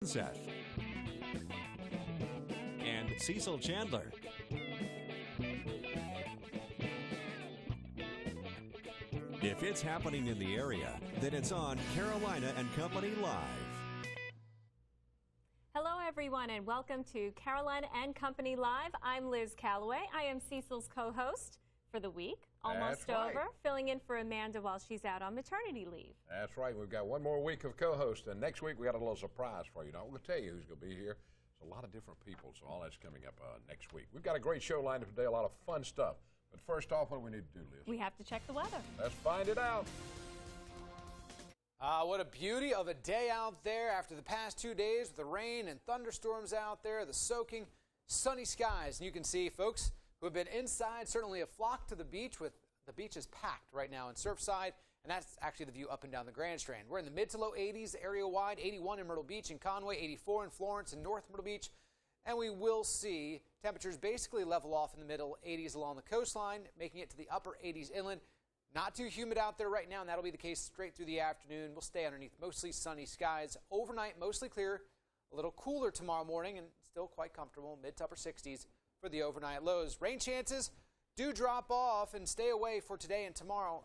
Kinseth and Cecil Chandler. If it's happening in the area, then it's on Carolina and Company Live. Hello, everyone, and welcome to Carolina and Company Live. I'm Liz Calloway. I am Cecil's co-host for the week. Almost over, filling in for Amanda while she's out on maternity leave. That's right. We've got one more week of co-host, and next week we got a little surprise for you. Now, we're going to tell you who's going to be here. There's a lot of different people, so all that's coming up next week. We've got a great show lined up today, a lot of fun stuff. But first off, what do we need to do, Liz? We have to check the weather. Let's find it out. What a beauty of a day out there after the past 2 days with the rain and thunderstorms out there, the soaking sunny skies. And you can see folks who have been inside certainly have flocked to the beach. With the beach is packed right now in Surfside, and that's actually the view up and down the Grand Strand. We're in the mid to low 80s area-wide, 81 in Myrtle Beach and Conway, 84 in Florence and North Myrtle Beach. And we will see temperatures basically level off in the middle 80s along the coastline, making it to the upper 80s inland. Not too humid out there right now, and that'll be the case straight through the afternoon. We'll stay underneath mostly sunny skies. Overnight, mostly clear, a little cooler tomorrow morning, and still quite comfortable, mid to upper 60s for the overnight lows. Rain chances do drop off and stay away for today and tomorrow.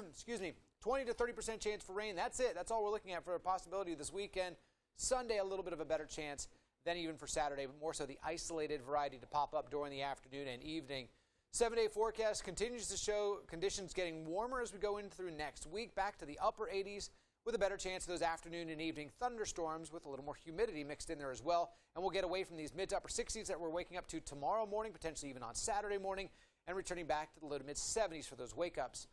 Excuse me, 20 to 30% chance for rain. That's it. That's all we're looking at for a possibility this weekend. Sunday, a little bit of a better chance than even for Saturday, but more so the isolated variety to pop up during the afternoon and evening. 7-day forecast continues to show conditions getting warmer as we go in through next week, back to the upper 80s with a better chance of those afternoon and evening thunderstorms with a little more humidity mixed in there as well. And we'll get away from these mid to upper 60s that we're waking up to tomorrow morning, potentially even on Saturday morning, and returning back to the low to mid 70s for those wake ups.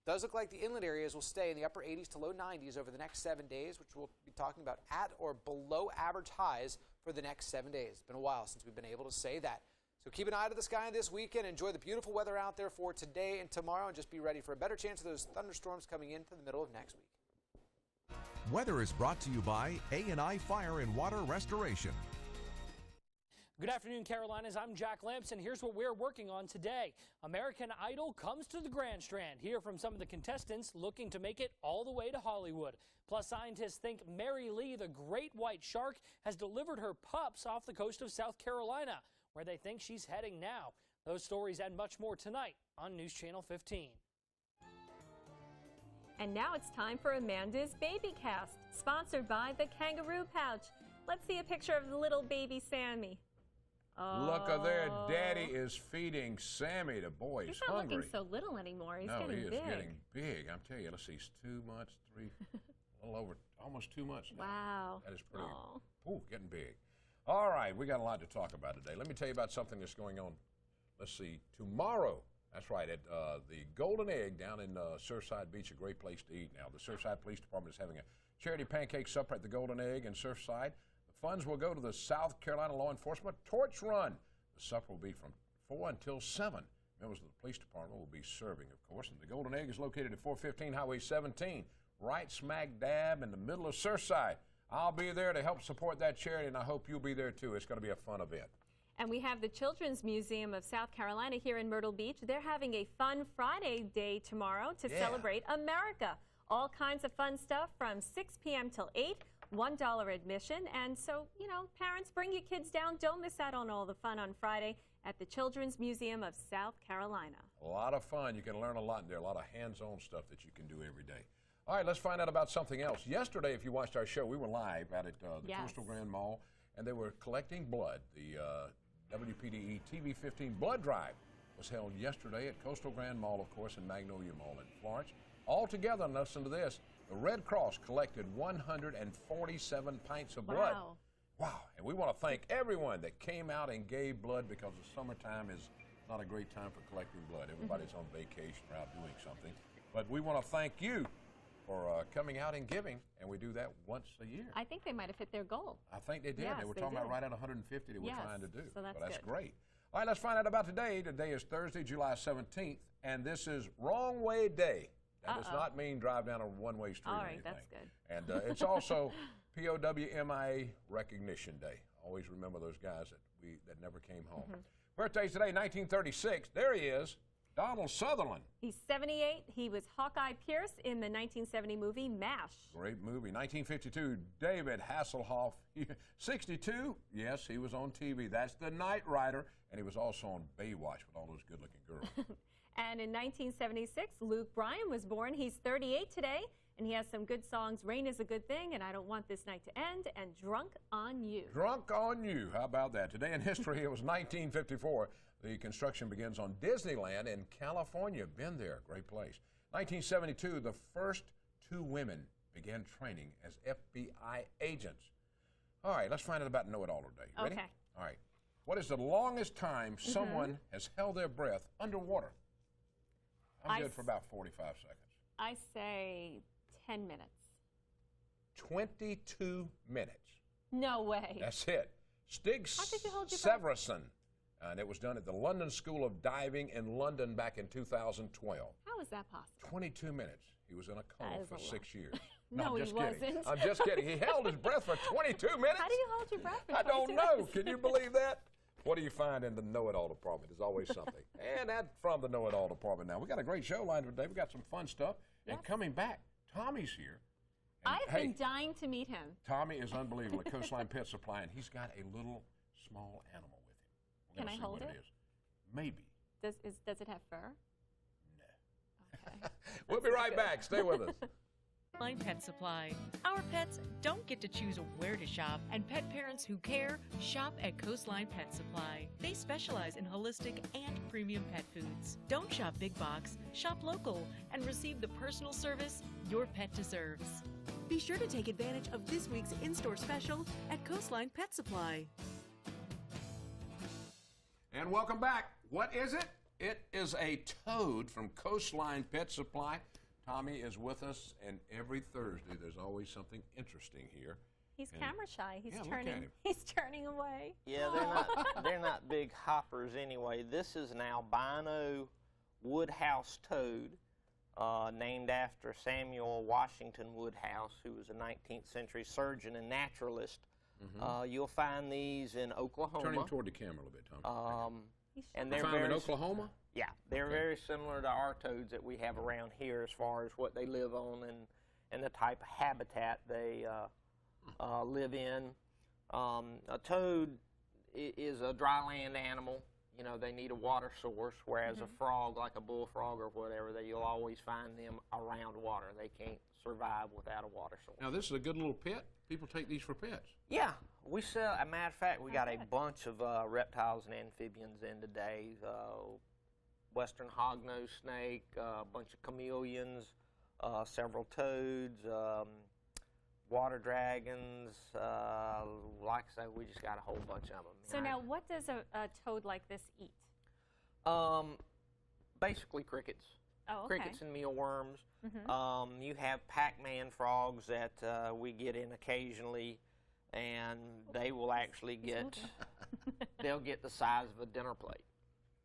It does look like the inland areas will stay in the upper 80s to low 90s over the next 7 days, which we'll be talking about at or below average highs for the next 7 days. It's been a while since we've been able to say that. So keep an eye to the sky this weekend. Enjoy the beautiful weather out there for today and tomorrow, and just be ready for a better chance of those thunderstorms coming into the middle of next week. Weather is brought to you by A&I Fire and Water Restoration. Good afternoon, Carolinas. I'm Jack Lampson. Here's what we're working on today. American Idol comes to the Grand Strand. Hear from some of the contestants looking to make it all the way to Hollywood. Plus, scientists think Mary Lee, the great white shark, has delivered her pups off the coast of South Carolina, where they think she's heading now. Those stories and much more tonight on News Channel 15. And now it's time for Amanda's Baby Cast, sponsored by the Kangaroo Pouch. Let's see a picture of the little baby Sammy. Oh. Look at there. Daddy is feeding Sammy. The boy is hungry. He's not looking so little anymore. He's getting big. He is getting big. I'm telling you, let's see, he's 2 months, a little over, almost 2 months now. Wow. That is pretty, getting big. All right, we got a lot to talk about today. Let me tell you about something that's going on. Let's see, tomorrow, that's right, at the Golden Egg down in Surfside Beach, a great place to eat now. The Surfside Police Department is having a charity pancake supper at the Golden Egg in Surfside. The funds will go to the South Carolina Law Enforcement Torch Run. The supper will be from 4 until 7. Members of the police department will be serving, of course. And the Golden Egg is located at 415 Highway 17, right smack dab in the middle of Surfside. I'll be there to help support that charity, and I hope you'll be there too. It's going to be a fun event. And we have the Children's Museum of South Carolina here in Myrtle Beach. They're having a Fun Friday Day tomorrow to celebrate America. All kinds of fun stuff from 6 p.m. till 8, $1 admission. And so, you know, parents, bring your kids down. Don't miss out on all the fun on Friday at the Children's Museum of South Carolina. A lot of fun. You can learn a lot in there, a lot of hands-on stuff that you can do every day. All right, let's find out about something else. Yesterday, if you watched our show, we were live out at the Coastal Grand Mall, and they were collecting blood. The WPDE TV15 blood drive was held yesterday at Coastal Grand Mall, of course, and Magnolia Mall in Florence. Altogether, listen to this, the Red Cross collected 147 pints of blood. Wow. And we want to thank everyone that came out and gave blood, because the summertime is not a great time for collecting blood. Everybody's on vacation or out doing something. But we want to thank you for coming out and giving, and we do that once a year. I think they might have hit their goal. I think they did. Yes, they were talking about right at 150 that we're trying to do. So that's great. All right, let's find out about today. Today is Thursday, July 17th, and this is Wrong Way Day. That does not mean drive down a one-way street or anything. That's good. And it's also POWMIA Recognition Day. Always remember those guys that never came home. Birthdays today, 1936. There he is. Donald Sutherland. He's 78. He was Hawkeye Pierce in the 1970 movie MASH. Great movie. 1952, David Hasselhoff. 62, yes, he was on TV. That's The Knight Rider, and he was also on Baywatch with all those good-looking girls. And in 1976, Luke Bryan was born. He's 38 today, and he has some good songs, Rain is a Good Thing, and I Don't Want This Night to End, and Drunk on You. Drunk on You. How about that? Today in history, it was 1954. The construction begins on Disneyland in California. Been there. Great place. 1972, the first 2 women began training as FBI agents. All right, let's find out about Know-It-All today. Ready? Okay. All right. What is the longest time someone has held their breath underwater? I'm good for about 45 seconds. I say 10 minutes. 22 minutes. No way. That's it. Stig Severson. And it was done at the London School of Diving in London back in 2012. How is that possible? 22 minutes. He was in a coma for 6 years. No, I'm he just wasn't. Kidding. I'm just kidding. He held his breath for 22 minutes? How do you hold your breath for 22 I don't know. minutes? Can you believe that? What do you find in the Know-It-All department? There's always something. And that's from the Know-It-All department now. We got a great show lined up today. We got some fun stuff. Yes. And coming back, Tommy's here. And I've been dying to meet him. Tommy is unbelievable at Coastline Pet Supply, and he's got a little small animal with him. Can I hold it? Maybe. Does it have fur? No. Okay. We'll be right back. Stay with us. Coastline Pet Supply. Our pets don't get to choose where to shop, and pet parents who care shop at Coastline Pet Supply. They specialize in holistic and premium pet foods. Don't shop big box, shop local, and receive the personal service your pet deserves. Be sure to take advantage of this week's in-store special at Coastline Pet Supply. And welcome back. What is it? It is a toad from Coastline Pet Supply. Tommy is with us, and every Thursday there's always something interesting here. He's camera shy. He's look at him. He's turning away. Yeah, they're not big hoppers anyway. This is an albino woodhouse toad, named after Samuel Washington Woodhouse, who was a 19th century surgeon and naturalist. You'll find these in Oklahoma. Turning toward the camera a little bit, Tommy. And you they're find them in Oklahoma? Yeah, they're very similar to our toads that we have around here as far as what they live on and the type of habitat they live in. A toad is a dry land animal. You know, they need a water source, whereas a frog, like a bullfrog or whatever, you'll always find them around water. They can't survive without a water source. Now, this is a good little pet. People take these for pets. Yeah, we sell. As a matter of fact, we got a bunch of reptiles and amphibians in today. Western hognose snake, a bunch of chameleons, several toads, water dragons. Like I say, we just got a whole bunch of them. So now, what does a toad like this eat? Basically crickets. Oh, okay. Crickets and mealworms. You have Pac-Man frogs that we get in occasionally, and they will actually get, they'll get the size of a dinner plate.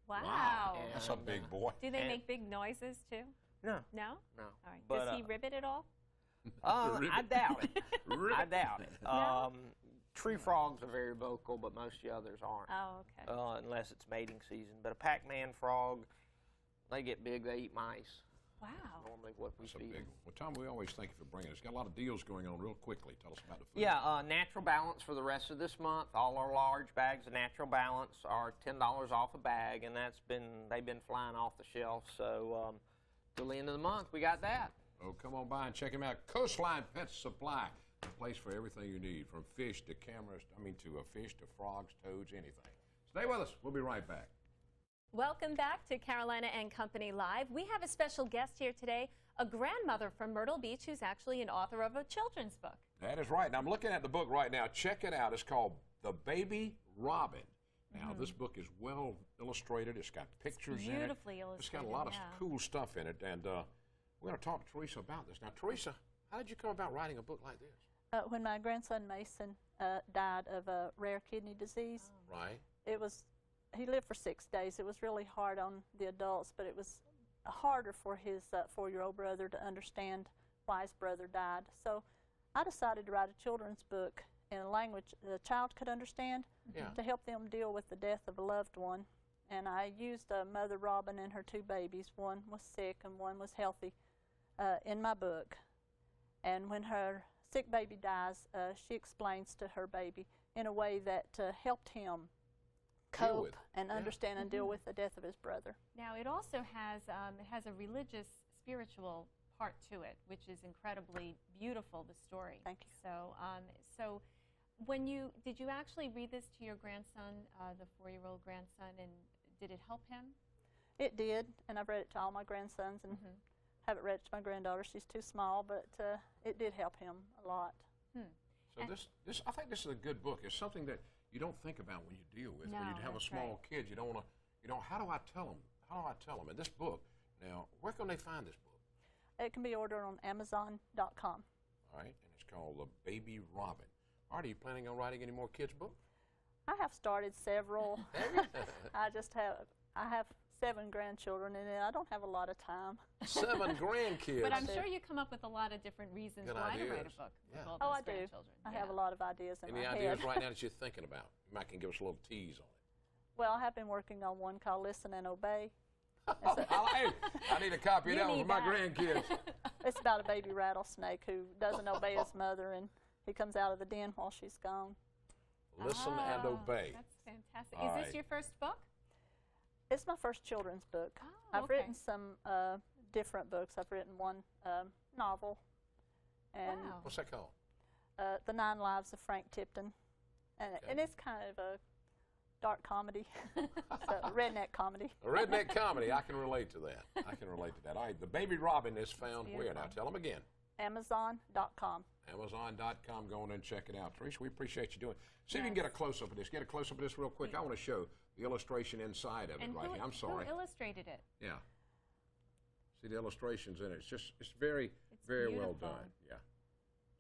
Wow. That's a big boy. Do they make big noises too? No. No? No. All right. But, does he ribbit at all? I doubt it. I doubt it. No? Tree frogs are very vocal, but most of the others aren't. Oh, okay. Unless it's mating season. But a Pac-Man frog, they get big, they eat mice. Wow. Normally what we feed them. Well, Tom, we always thank you for bringing us. Got a lot of deals going on real quickly. Tell us about the food. Yeah, Natural Balance for the rest of this month. All our large bags of Natural Balance are $10 off a bag, and they've been flying off the shelf. So till the end of the month, we got that. Oh, come on by and check them out. Coastline Pet Supply, a place for everything you need, from fish to cameras, fish to frogs, toads, anything. Stay with us. We'll be right back. Welcome back to Carolina and Company Live. We have a special guest here today, a grandmother from Myrtle Beach who's actually an author of a children's book. That is right. And I'm looking at the book right now. Weck it out. It's called The Baby Robin. Now, this book is well illustrated. It's got pictures in it. Beautifully illustrated. It's got a lot of cool stuff in it. And we're going to talk to Teresa about this. Now, Teresa, how did you come about writing a book like this? When my grandson Mason died of a rare kidney disease. Right. He lived for 6 days. It was really hard on the adults, but it was harder for his 4-year-old brother to understand why his brother died. So I decided to write a children's book in a language the child could understand to help them deal with the death of a loved one. and I used Mother Robin and her 2 babies. One was sick and one was healthy in my book. And when her sick baby dies, she explains to her baby in a way that helped him cope and understand and deal with the death of his brother. Now, it also has a religious, spiritual part to it, which is incredibly beautiful, the story. Thank you. So did you actually read this to your grandson, the 4-year-old grandson, and did it help him? It did, and I've read it to all my grandsons, and haven't read it to my granddaughter. She's too small, but it did help him a lot. So this, I think this is a good book. It's something that you don't think about when you deal with. When you have a small kid, you don't want to, how do I tell them? How do I tell them? And this book, now, where can they find this book? It can be ordered on Amazon.com. All right, and it's called The Baby Robin. All right, are you planning on writing any more kids' books? I have started several. I have 7 grandchildren, and I don't have a lot of time. 7 grandkids. But I'm sure you come up with a lot of different reasons why to write a book with all those grandchildren. I have a lot of ideas in my head. Any ideas right now that you're thinking about? You might can give us a little tease on it. Well, I have been working on one called Listen and Obey. I need a copy of that one for my grandkids. It's about a baby rattlesnake who doesn't obey his mother, and he comes out of the den while she's gone. Listen and Obey. That's fantastic. Is this your first book? It's my first children's book. I've written some different books. I've written one novel. And what's that called? The 9 Lives of Frank Tipton. And it's kind of a dark comedy. It's a redneck comedy. A redneck comedy. I can relate to that. I can relate to that. All right, The Baby Robin is found where? Now, tell them again. Amazon.com. Amazon.com. Go on and check it out. Teresa, we appreciate you doing it. See if you can get a close-up of this. Get a close-up of this real quick. I want to show the illustration inside of it right here. I'm sorry. Who illustrated it? Yeah. See the illustrations in it. It's very well done. Yeah.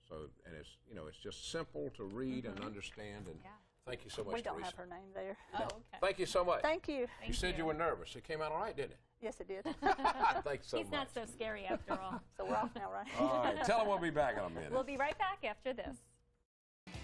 So, and it's just simple to read and understand. And thank you so much, We don't Teresa. have her name there. Oh, okay. Thank you so much. Thank you. You said you were nervous. It came out all right, didn't it? Yes, it did. Thanks so much. He's not so scary after all. So we're off now, right? All right. Tell them we'll be back in a minute. We'll be right back after this.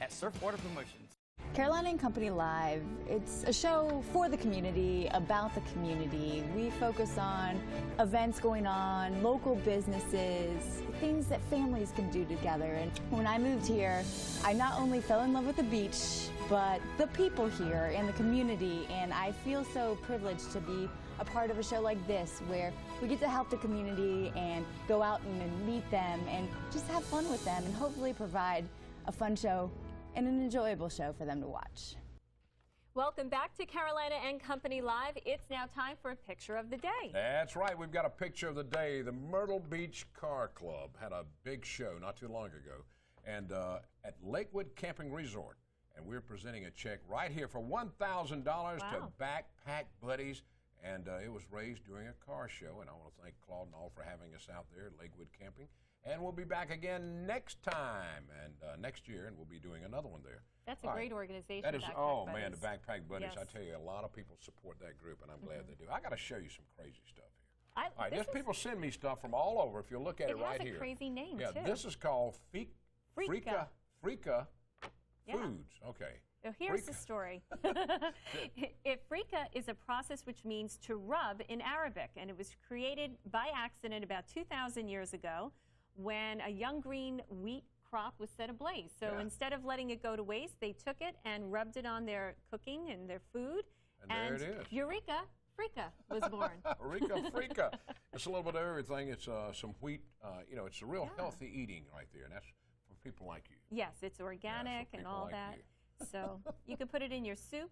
At Surfwater Promotions. Carolina and Company Live, it's a show for the community, about the community. We focus on events going on, local businesses, things that families can do together. And when I moved here, I not only fell in love with the beach, but the people here and the community. And I feel so privileged to be a part of a show like this, where we get to help the community and go out and meet them and just have fun with them and hopefully provide a fun show and an enjoyable show for them to watch. Welcome back to Carolina and Company Live. It's now time for a picture of the day. That's right. We've got a picture of the day. The Myrtle Beach Car Club had a big show not too long ago, and at Lakewood Camping Resort. And we're presenting a check right here for $1,000 to Backpack Buddies. And it was raised during a car show. And I want to thank Claude and all for having us out there at Lakewood Camping. And we'll be back again next time and next year, and we'll be doing another one there. That's a great organization. That is, Backpack man, the Buddies. Backpack Buddies. Yes. I tell you, a lot of people support that group, and I'm glad they do. I got to show you some crazy stuff here. All right, there's people send me stuff from all over. If you look at it right here. It has a crazy name, yeah, too. this is called Freaka Foods. Okay. So here's the story. Freaka is a process which means to rub in Arabic, and it was created by accident about 2,000 years ago when a young green wheat crop was set ablaze. So instead of letting it go to waste, they took it and rubbed it on their cooking and their food. And there it is. Eureka, Freaka was born. Eureka, Freaka. It's a little bit of everything. It's some wheat. It's a real healthy eating right there, and that's for people like you. Yes, it's organic and all like that. So you can put it in your soup,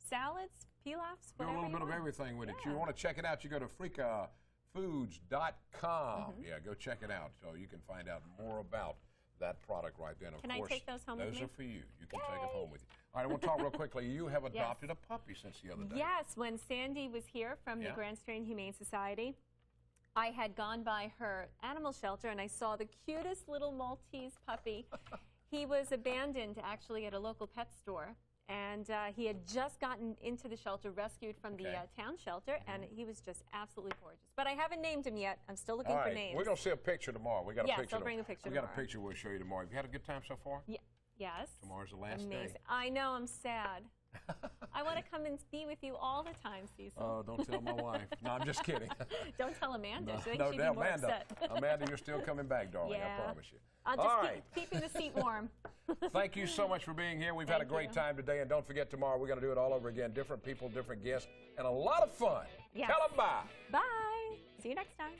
salads, pilafs, whatever. Do a little bit of everything with it. You want to check it out, you go to freakafoods.com. Yeah, go check it out so you can find out more about that product right there. And of course, I take those home with me? Those are for you. You can take it home with you. All right, I want to talk real quickly. You have adopted a puppy since the other day. Yes, when Sandy was here from the Grand Strand Humane Society, I had gone by her animal shelter and I saw the cutest little Maltese puppy. He was abandoned actually at a local pet store, and he had just gotten into the shelter, rescued from the town shelter, and he was just absolutely gorgeous. But I haven't named him yet. I'm still looking for names. We're going to see a picture tomorrow. We got a picture. I'll bring the picture tomorrow. We got a picture we'll show you tomorrow. Have you had a good time so far? Yes. Tomorrow's the last Amazing. day. I know, I'm sad. I want to come and be with you all the time, Cecil. Oh, don't tell my wife. No, I'm just kidding. Don't tell Amanda. She'd be no, more Amanda. upset. Amanda, you're still coming back, darling. Yeah. I promise you. I'll just keeping the seat warm. Thank you so much for being here. We've had a great time today, and don't forget tomorrow we're going to do it all over again. Different people, different guests, and a lot of fun. Yes. Tell them bye. Bye. See you next time.